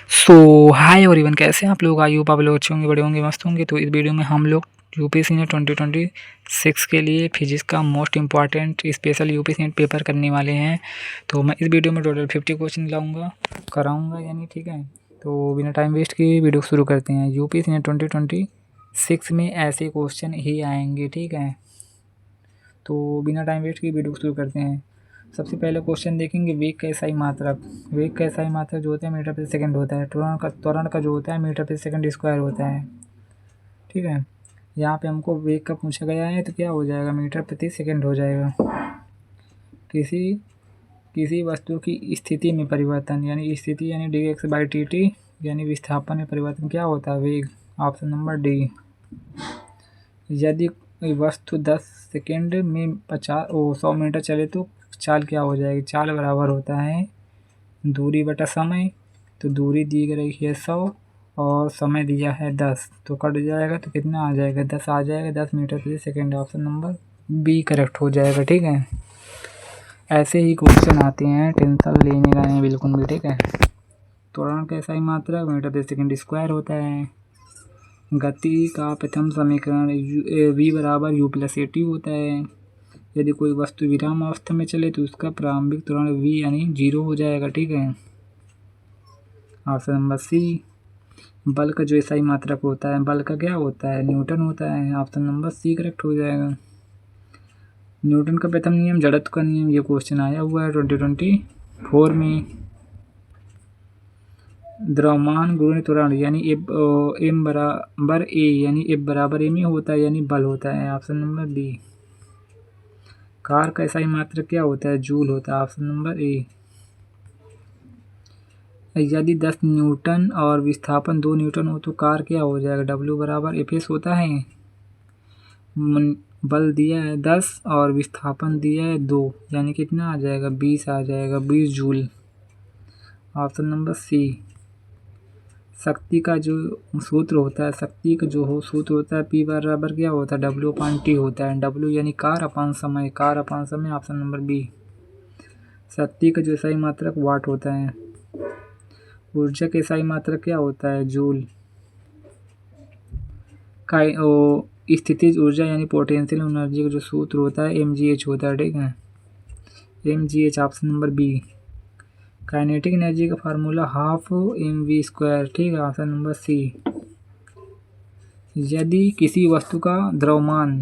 सो hi everyone, कैसे हैं आप लोग। आई होप आप लोग अच्छे होंगे, बड़े होंगे, मस्त होंगे। तो इस वीडियो में हम लोग यूपीएससी नेट 2026 के लिए फिजिक्स का most important special UPSC net paper करने वाले हैं। तो मैं इस वीडियो में टोटल 50 क्वेश्चन कराऊंगा यानी, ठीक है। तो बिना टाइम वेस्ट किए वीडियो शुरू करते हैं। यूपीएससी नेट 2026 में ऐसे क्वेश्चन ही आएंगे, ठीक है। तो बिना टाइम वेस्ट किए वीडियो शुरू करते हैं। सबसे पहले क्वेश्चन देखेंगे, वेग का एसआई मात्रक। वेग का एसआई मात्रक जो होता है मीटर प्रति सेकंड होता है। त्वरण का जो होता है मीटर प्रति सेकंड स्क्वायर होता है, ठीक है। यहाँ पे हमको वेग का पूछा गया है तो क्या हो जाएगा, मीटर प्रति सेकंड हो जाएगा। किसी वस्तु की स्थिति में परिवर्तन यानी स्थिति यानी dx/dt यानी विस्थापन में परिवर्तन क्या होता है, वेग। Option number D. यदि वस्तु 10 सेकेंड में 100 मीटर चले तो चाल क्या हो जाएगी। चाल बराबर होता है दूरी बटा समय। तो दूरी दी गई है 100 और समय दिया है 10, तो कट जाएगा तो कितना आ जाएगा, 10 आ जाएगा। 10 मीटर प्रति second. Option number B correct हो जाएगा, ठीक है। ऐसे ही क्वेश्चन आते हैं, टेंशन लेने का नहीं बिल्कुल भी, ठीक है। त्वरण का सही मात्रा मीटर प्रति सेकेंड स्क्वायर होता है। गति का प्रथम समीकरण v बराबर u प्लस ए टी होता है। यदि कोई वस्तु विराम अवस्था में चले तो उसका प्रारंभिक त्वरण v यानी 0 हो जाएगा, ठीक है। Option number C. बल का जो एसआई मात्रक होता है, बल का क्या होता है, न्यूटन होता है। ऑप्शन नंबर सी करेक्ट हो जाएगा। न्यूटन का प्रथम नियम जड़त्व का नियम, ये क्वेश्चन आया हुआ है 2024 में। द्रव्यमान गुणित त्वरण यानी एम बराबर ए यानी एफ बराबर ए में होता है यानी बल होता है। Option number B. कार का एसआई मात्रक क्या होता है, जूल होता है। Option number A. यदि 10 न्यूटन और विस्थापन 2 न्यूटन हो तो कार क्या हो जाएगा, डब्ल्यू बराबर एफ एस होता है। बल दिया है 10 और विस्थापन दिया है 2 यानी कितना आ जाएगा, 20 आ जाएगा, 20 जूल। ऑप्शन नंबर सी। शक्ति का जो सूत्र होता है, शक्ति का जो सूत्र होता है P बराबर क्या होता है, W/T होता है। W यानी कार अपान समय, कार अपान समय। Option number B. शक्ति का जो सही मात्रक वाट होता है। ऊर्जा के सही मात्रक क्या होता है, जूल। का स्थितिज ऊर्जा यानी पोटेंशियल एनर्जी का जो सूत्र होता है mgh होता है, ठीक है। mgh। Option number B. Kinetic energy का फार्मूला हाफ mv², ठीक है। Option number C. यदि किसी वस्तु का द्रव्यमान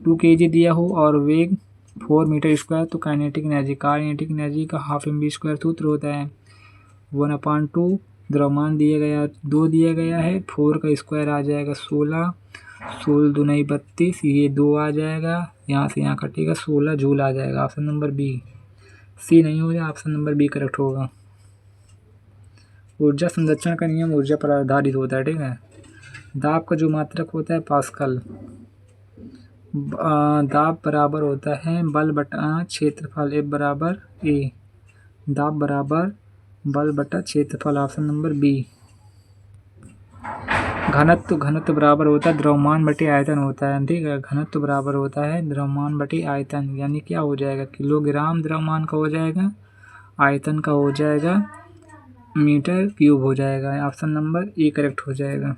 2 kg दिया हो और वेग 4 मीटर स्क्वायर तो काइनेटिक एनर्जी का हाफ mv² सूत्र होता है 1/2। द्रव्यमान दिया गया 2 दिया गया है, 4 का स्क्वायर आ जाएगा 16, 16 दूनी 32, ये 2 आ जाएगा, यहाँ से यहाँ कटेगा, 16 जूल आ जाएगा। Option number B. सी नहीं हो जाए, ऑप्शन नंबर बी करेक्ट होगा। ऊर्जा संरक्षण का नियम ऊर्जा पर आधारित होता है, ठीक है। दाब का जो मात्रक होता है पास्कल। दाब बराबर होता है बल बटा क्षेत्रफल, F बराबर ए। दाब बराबर बल बटा क्षेत्रफल। Option number B. घनत्व बराबर होता है द्रव्यमान बटे आयतन होता है, ठीक है। घनत्व बराबर होता है द्रव्यमान बटे आयतन यानी क्या हो जाएगा, किलोग्राम द्रव्यमान का हो जाएगा, आयतन का हो जाएगा मीटर क्यूब हो जाएगा। ऑप्शन नंबर ए करेक्ट हो जाएगा।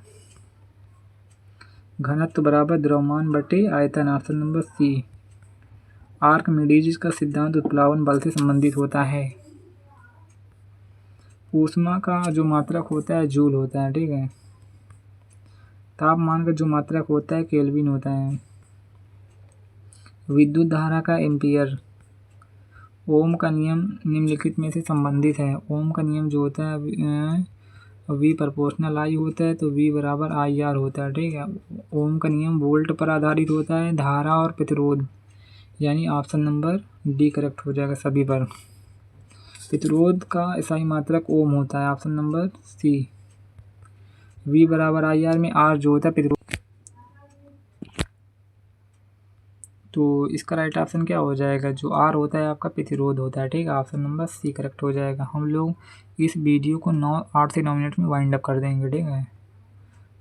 घनत्व बराबर द्रव्यमान बटे आयतन। ऑप्शन नंबर सी। आर्किमिडीज का सिद्धांत उत्प्लावन बल से संबंधित होता है। ऊष्मा का जो मात्रक होता है जूल होता है, ठीक है। तापमान का जो मात्रक होता है केल्विन होता है। विद्युत धारा का एम्पियर। ओम का नियम निम्नलिखित में से संबंधित है। ओम का नियम जो होता है V प्रोपोर्शनल I होता है तो V बराबर IR होता है, ठीक है। ओम का नियम वोल्ट पर आधारित होता है, धारा और प्रतिरोध यानी ऑप्शन नंबर डी करेक्ट हो जाएगा सभी पर। प्रतिरोध का एसआई मात्रक ओम होता है। Option number C. V बराबर IR में R जो होता है प्रतिरोध, तो इसका राइट ऑप्शन क्या हो जाएगा, जो R होता है आपका प्रतिरोध होता है, ठीक है। ऑप्शन नंबर सी करेक्ट हो जाएगा। हम लोग इस वीडियो को 8 से 9 मिनट में वाइंड अप कर देंगे, ठीक है।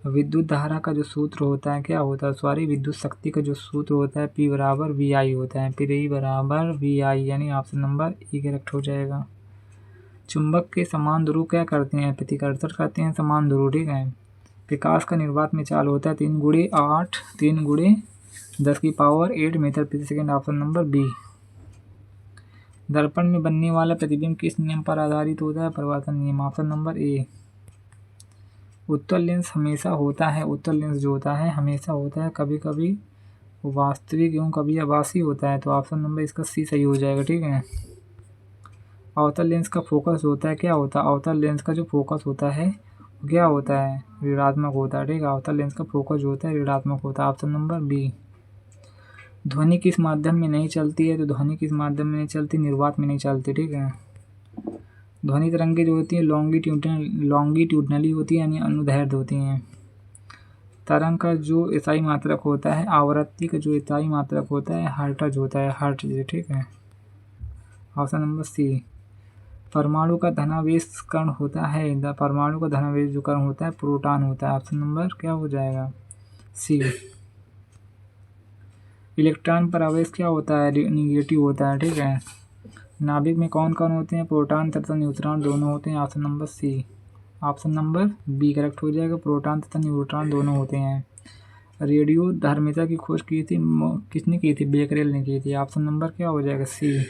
विद्युत धारा का जो सूत्र होता है क्या होता है, विद्युत शक्ति का जो सूत्र होता है P बराबर VI होता है, P बराबर VI यानी ऑप्शन नंबर ई करेक्ट हो जाएगा। चुंबक के समान ध्रुव क्या करते हैं, प्रतिकर्षण करते हैं समान ध्रुव, ठीक है। प्रकाश का निर्वात में चाल होता है 3×10⁸ मीटर प्रति सेकंड, ऑप्शन नंबर बी। दर्पण में बनने वाला प्रतिबिंब किस नियम पर आधारित होता है, परावर्तन नियम, ऑप्शन नंबर ए। उत्तल लेंस हमेशा होता है, उत्तल लेंस जो होता है हमेशा होता है, कभी कभी वास्तविक एवं कभी आभासी होता है, तो ऑप्शन नंबर इसका सी सही हो जाएगा, ठीक है। अवतल लेंस का फोकस होता है, क्या होता है, अवतल लेंस का जो फोकस होता है वो क्या होता है, ऋणात्मक होता है, ठीक है। अवतल लेंस का फोकस जो होता है ऋणात्मक होता है, ऑप्शन नंबर बी। ध्वनि किस माध्यम में नहीं चलती है, तो ध्वनि किस माध्यम में नहीं चलती, निर्वात में नहीं चलती, ठीक है। ध्वनि तरंगे जो होती हैं लॉन्गिट्यूडनली होती है, यानी अनुदैर्ध्य होती हैं। तरंग का जो इकाई मात्रक होता है, आवृत्ति का जो इकाई मात्रक होता है हर्ट्ज होता है, हर्ट्ज, ठीक है, ऑप्शन नंबर सी। परमाणु का धनावेश कण होता है, परमाणु का धनावेश जो कण होता है प्रोटॉन होता है, ऑप्शन नंबर क्या हो जाएगा, सी। इलेक्ट्रॉन पर आवेश क्या होता है, निगेटिव होता है, ठीक है। नाभिक में कौन कौन होते हैं, प्रोटॉन तथा न्यूट्रॉन दोनों होते हैं, option number C, option number B correct हो जाएगा, प्रोटॉन तथा न्यूट्रॉन दोनों होते हैं। रेडियो धर्मिता की खोज की थी किसने की थी, बेकरेल ने की थी, ऑप्शन नंबर क्या हो जाएगा, सी।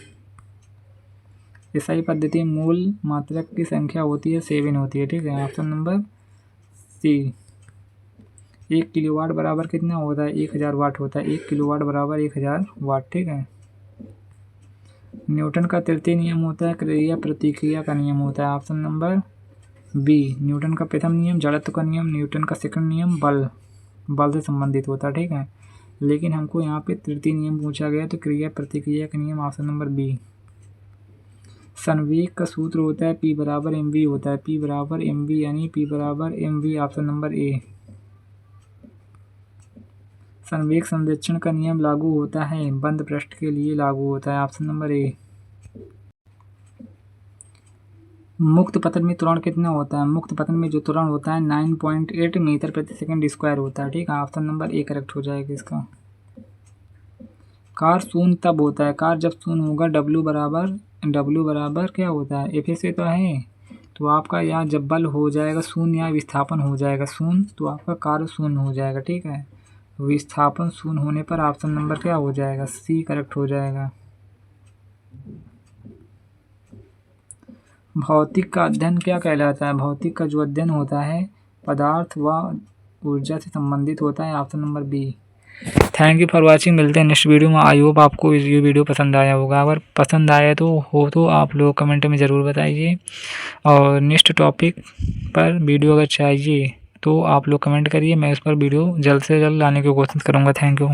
एसआई पद्धति मूल मात्रक की संख्या होती है 7 होती है, ठीक है, ऑप्शन नंबर सी। 1 किलोवाट बराबर कितना होता है, 1000 वाट होता है, 1 किलोवाट बराबर 1000 वाट, ठीक है। न्यूटन का तृतीय नियम होता है क्रिया प्रतिक्रिया का नियम होता है, ऑप्शन नंबर बी। न्यूटन का प्रथम नियम जड़त्व का नियम, न्यूटन का सेकंड नियम बल से संबंधित होता है, ठीक है। लेकिन हमको यहाँ पे तृतीय नियम पूछा गया तो क्रिया प्रतिक्रिया का नियम, ऑप्शन नंबर बी। संवेग का सूत्र होता है P बराबर mv होता है, P बराबर mv यानी P बराबर mv, ऑप्शन नंबर ए। संवेग संरक्षण का नियम लागू होता है बंद पृष्ठ के लिए लागू होता है, ऑप्शन नंबर ए। मुक्त पतन में त्वरण कितना होता है, मुक्त पतन में जो त्वरण होता है 9.8 मीटर प्रति सेकंड स्क्वायर होता है, ठीक है, ऑप्शन नंबर ए करेक्ट हो जाएगा इसका। कार शून्य तब होता है, कार जब शून्य होगा, W बराबर क्या होता है, F से तो है, तो आपका यहाँ जब बल हो जाएगा शून्य या विस्थापन हो जाएगा शून्य, तो आपका कार्य शून्य हो जाएगा, ठीक है। विस्थापन शून्य होने पर ऑप्शन नंबर क्या हो जाएगा, सी करेक्ट हो जाएगा। भौतिक का अध्ययन क्या कहलाता है, भौतिक का जो अध्ययन होता है पदार्थ व ऊर्जा से संबंधित होता है, option number B. Thank you for watching, मिलते हैं नेक्स्ट वीडियो में। आई होप आपको ये वीडियो पसंद आया होगा, अगर पसंद आया तो आप लोग कमेंट में ज़रूर बताइए, और नेक्स्ट टॉपिक पर वीडियो अगर चाहिए तो आप लोग कमेंट करिए, मैं उस पर वीडियो जल्द से जल्द लाने की कोशिश करूँगा। Thank you.